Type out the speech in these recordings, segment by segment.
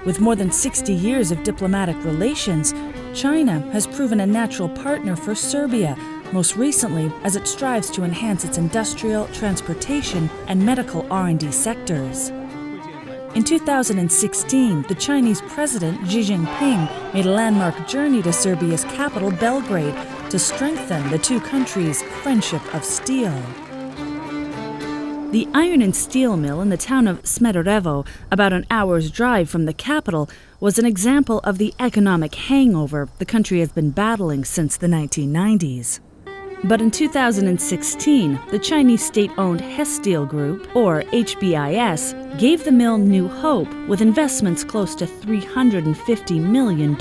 With more than 60 years of diplomatic relations, China has proven a natural partner for Serbia, most recently as it strives to enhance its industrial, transportation, and medical R&D sectors. In 2016, the Chinese President Xi Jinping made a landmark journey to Serbia's capital, Belgrade, to strengthen the two countries' friendship of steel. The iron and steel mill in the town of Smederevo, about an hour's drive from the capital, was an example of the economic hangover the country has been battling since the 1990s. But in 2016, the Chinese state-owned Hess Steel Group, or HBIS, gave the mill new hope with investments close to $350 million.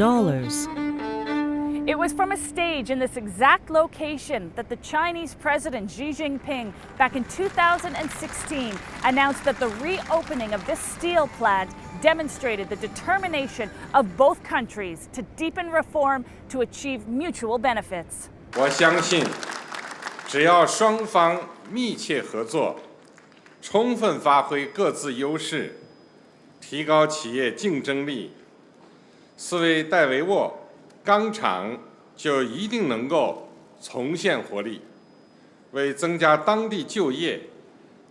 It was from a stage in this exact location that the Chinese President Xi Jinping, back in 2016, announced that the reopening of this steel plant demonstrated the determination of both countries to deepen reform to achieve mutual benefits. 我相信，只要双方密切合作，充分发挥各自优势，提高企业竞争力，斯为戴维沃钢厂就一定能够重现活力，为增加当地就业、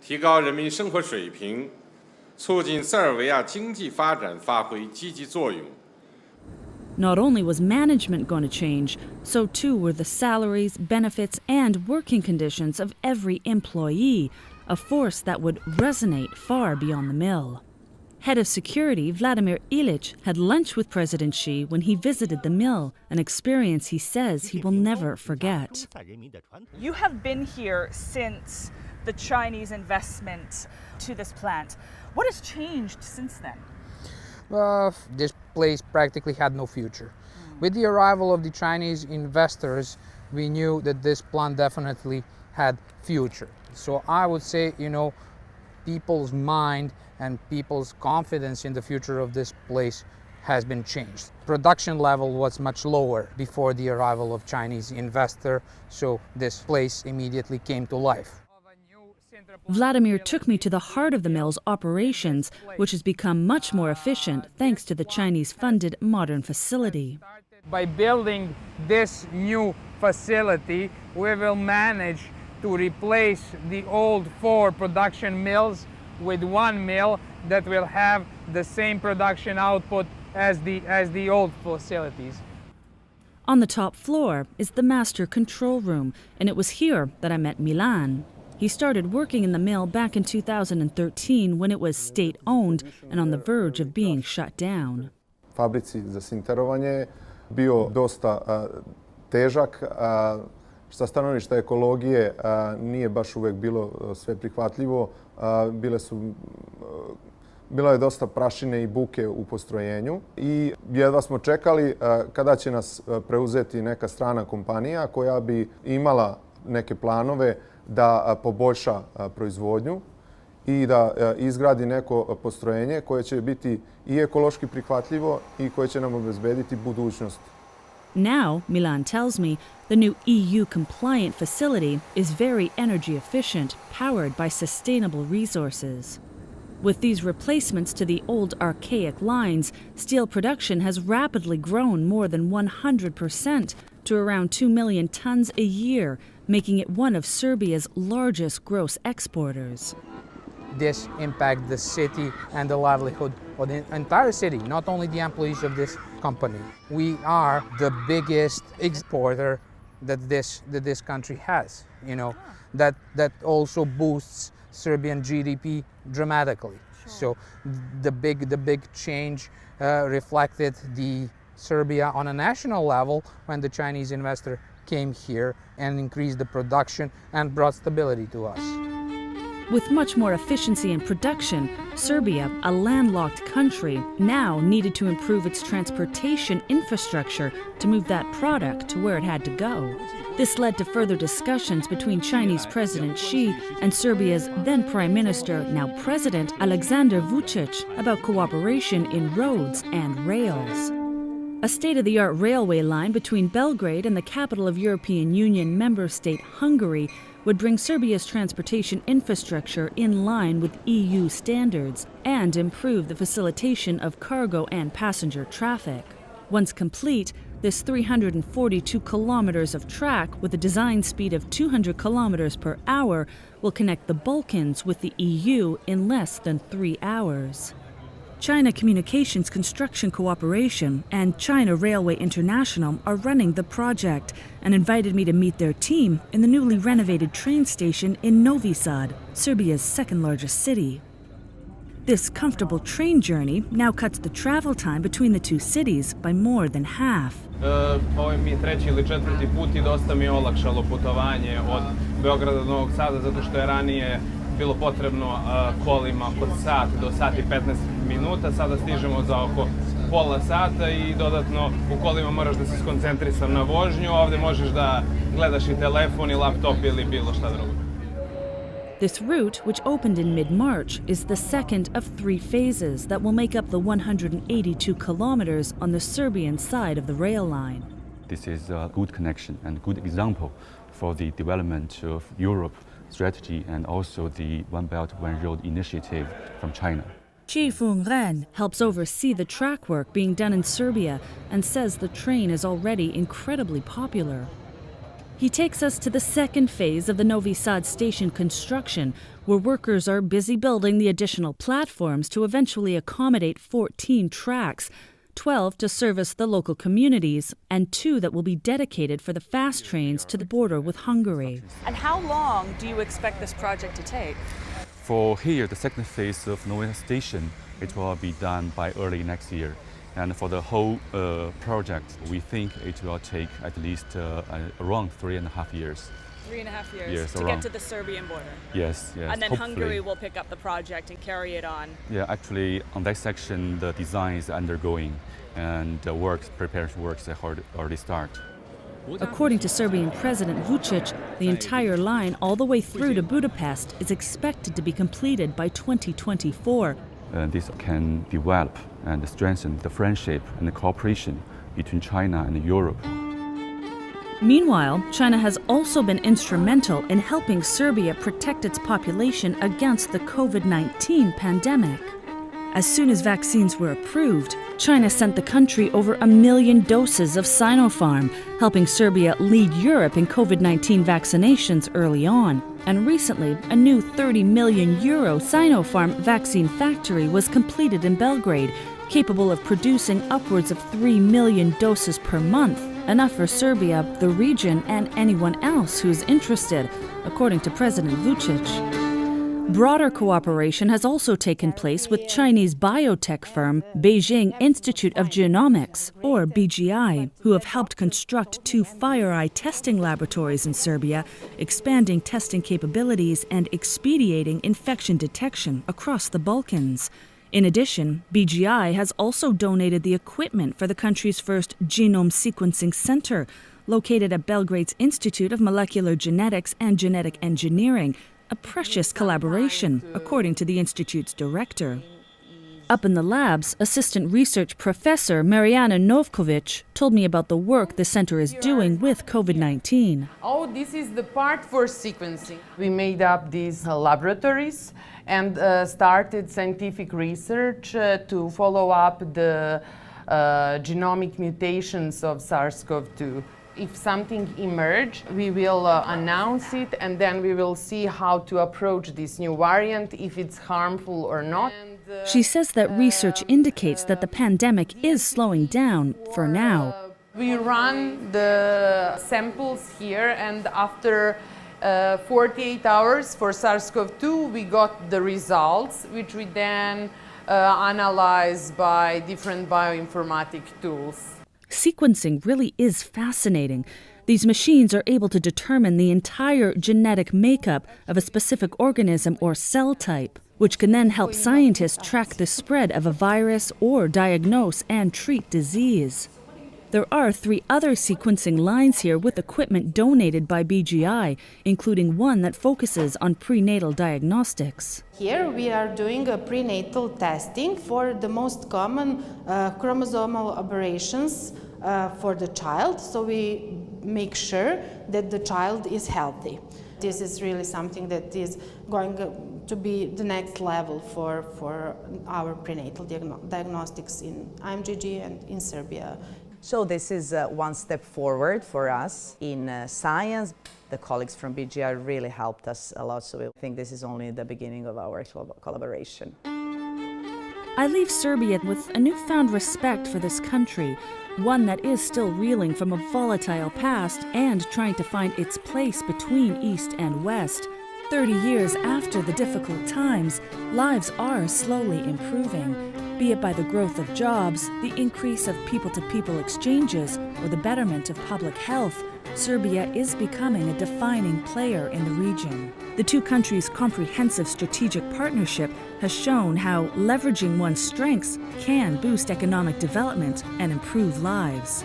提高人民生活水平、促进塞尔维亚经济发展发挥积极作用。 Not only was management going to change, so too were the salaries, benefits, and working conditions of every employee, a force that would resonate far beyond the mill. Head of Security Vladimir Ilich had lunch with President Xi when he visited the mill, an experience he says he will never forget. You have been here since the Chinese investment to this plant. What has changed since then? This place practically had no future. With the arrival of the Chinese investors, we knew that this plant definitely had future. So I would say, people's mind and people's confidence in the future of this place has been changed. Production level was much lower before the arrival of Chinese investor, so this place immediately came to life. Vladimir took me to the heart of the mill's operations, which has become much more efficient thanks to the Chinese-funded modern facility. By building this new facility, we will manage to replace the old 4 production mills with one mill that will have the same production output as the old facilities. On the top floor is the master control room, and it was here that I met Milan. He started working in the mill back in 2013 when it was state-owned and on the verge of being shut down. Fabrici za sinterovanje je bio dosta težak. Sa stanovišta ekologije nije baš uvek bilo sve prihvatljivo. Bilo je dosta prašine i buke u postrojenju i jedva smo čekali kada će nas preuzeti neka strana kompanija koja bi imala neke planove da poboljša proizvodnju i da izgradi neko postrojenje koje će biti i ekološki prihvatljivo i koje će nam obezbediti budućnost. Now, Milan tells me, the new EU-compliant facility is very energy efficient, powered by sustainable resources. With these replacements to the old archaic lines, steel production has rapidly grown more than 100% to around 2 million tons a year, making it one of Serbia's largest gross exporters. This impacts the city and the livelihood of the entire city, not only the employees of this company. We are the biggest exporter that this country has. That also boosts Serbian GDP dramatically. So the big change reflected the Serbia on a national level when the Chinese investor came here and increased the production and brought stability to us. With much more efficiency in production, Serbia, a landlocked country, now needed to improve its transportation infrastructure to move that product to where it had to go. This led to further discussions between Chinese President Xi and Serbia's then Prime Minister, now President, Aleksandar Vučić, about cooperation in roads and rails. A state-of-the-art railway line between Belgrade and the capital of European Union member state Hungary would bring Serbia's transportation infrastructure in line with EU standards and improve the facilitation of cargo and passenger traffic. Once complete, this 342 kilometers of track with a design speed of 200 kilometers per hour will connect the Balkans with the EU in less than 3 hours. China Communications Construction Cooperation and China Railway International are running the project and invited me to meet their team in the newly renovated train station in Novi Sad, Serbia's second-largest city. This comfortable train journey now cuts the travel time between the two cities by more than half. Ovo mi je 3. ili 4. put I dosta mi je olakšalo putovanje od Beograda do Novog Sada zato što je ranije bilo potrebno kolima oko sat do sat I 15 minuta, sada stižemo za oko pola sata I dodatno u kolima moraš da se skoncentrisan na vožnju, ovdje možeš da gledaš I telefon I laptop ili bilo šta drugo. This route, which opened in mid-March, is the second of 3 phases that will make up the 182 kilometers on the Serbian side of the rail line. This is a good connection and good example for the development of Europe strategy and also the One Belt, One Road initiative from China. Chi Feng-ren helps oversee the track work being done in Serbia and says the train is already incredibly popular. He takes us to the second phase of the Novi Sad station construction, where workers are busy building the additional platforms to eventually accommodate 14 tracks, 12 to service the local communities, and 2 that will be dedicated for the fast trains to the border with Hungary. And how long do you expect this project to take? For here, the second phase of Novi Station, it will be done by early next year. And for the whole project, we think it will take at least around 3.5 years. 3.5 years Yes, to around. get to the Serbian border. Yes, yes. And then hopefully. Hungary will pick up the project and carry it on. Yeah, actually, on that section, the design is undergoing, and the preparation works have already started. According to Serbian President Vučić, the entire line all the way through to Budapest is expected to be completed by 2024. This can develop and strengthen the friendship and the cooperation between China and Europe. Meanwhile, China has also been instrumental in helping Serbia protect its population against the COVID-19 pandemic. As soon as vaccines were approved, China sent the country over 1 million doses of Sinopharm, helping Serbia lead Europe in COVID-19 vaccinations early on. And recently, a new €30 million Sinopharm vaccine factory was completed in Belgrade, capable of producing upwards of 3 million doses per month, enough for Serbia, the region, and anyone else who is interested, according to President Vučić. Broader cooperation has also taken place with Chinese biotech firm Beijing Institute of Genomics, or BGI, who have helped construct 2 FireEye testing laboratories in Serbia, expanding testing capabilities and expediting infection detection across the Balkans. In addition, BGI has also donated the equipment for the country's first genome sequencing center, located at Belgrade's Institute of Molecular Genetics and Genetic Engineering, a precious collaboration, according to the Institute's director. Up in the labs, Assistant Research Professor Marijana Novkovic told me about the work the center is doing with COVID-19. Oh, this is the part for sequencing. We made up these laboratories and started scientific research to follow up the genomic mutations of SARS-CoV-2. If something emerges, we will announce it, and then we will see how to approach this new variant, if it's harmful or not. She says that research indicates that the pandemic is slowing down for now. We run the samples here, and after 48 hours for SARS-CoV-2, we got the results, which we then analyze by different bioinformatic tools. Sequencing really is fascinating. These machines are able to determine the entire genetic makeup of a specific organism or cell type, which can then help scientists track the spread of a virus or diagnose and treat disease. There are 3 other sequencing lines here with equipment donated by BGI, including one that focuses on prenatal diagnostics. Here we are doing a prenatal testing for the most common chromosomal aberrations for the child, so we make sure that the child is healthy. This is really something that is going to be the next level for our prenatal diagnostics in IMGG and in Serbia. So this is one step forward for us in science. The colleagues from BGI really helped us a lot, so we think this is only the beginning of our collaboration. I leave Serbia with a newfound respect for this country, one that is still reeling from a volatile past and trying to find its place between East and West. 30 years after the difficult times, lives are slowly improving, be it by the growth of jobs, the increase of people-to-people exchanges, or the betterment of public health. Serbia is becoming a defining player in the region. The 2 countries' comprehensive strategic partnership has shown how leveraging one's strengths can boost economic development and improve lives.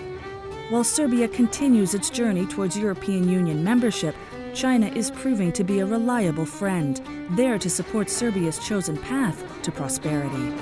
While Serbia continues its journey towards European Union membership, China is proving to be a reliable friend, there to support Serbia's chosen path to prosperity.